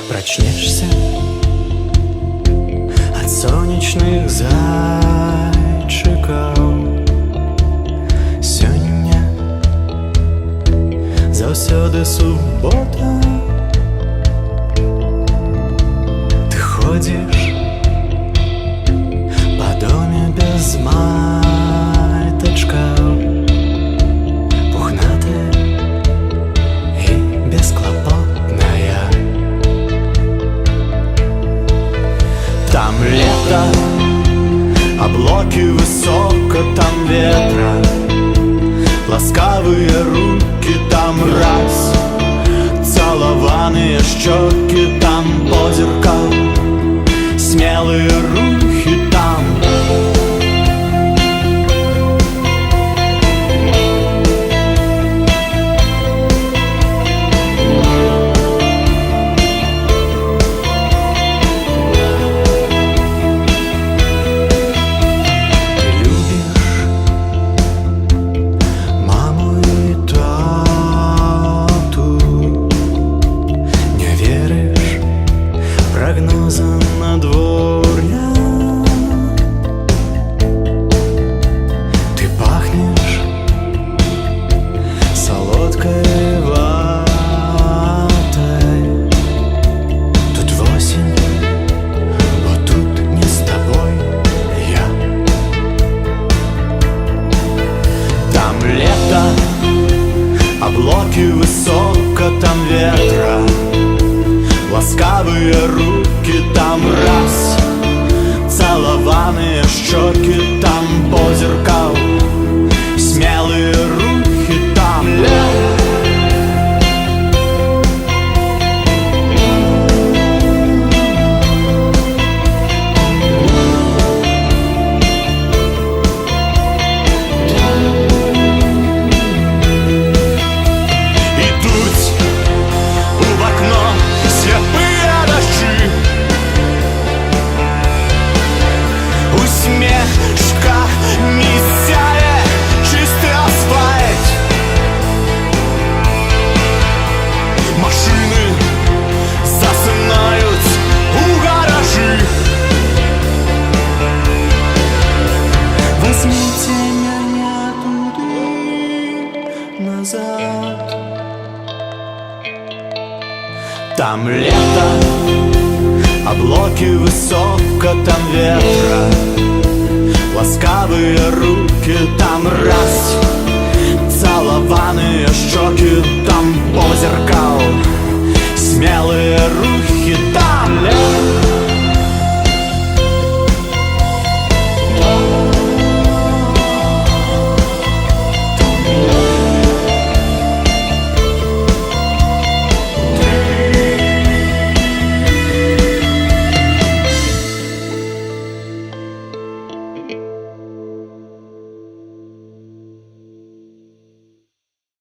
Прочнешься от сонячных зайчиков. Сёння заўсёды субота. Ты ходишь по доме без майточков, пухнатая и бесклопотная. Там лето, облаки высоко, там ветра, ласкавые руки, там раз, целованные щеки, там позерка, смелые рухи, там. Ты пахнешь солодкой ватой. Тут осень, но тут не с тобой я. Там лето, облаки высоко, там ветра, ласкавые руки, там раз, целованные щеки, там позеркал, смелые рухи, там идут в окно слепые дожди. Усмешка миссия, чистый асфальт. Машины засынают у гаражи. Возьмите меня туда назад. Там лето, облаки высоко, там ветра, ласкавые руки, там раз, целованные щеки, там позерка.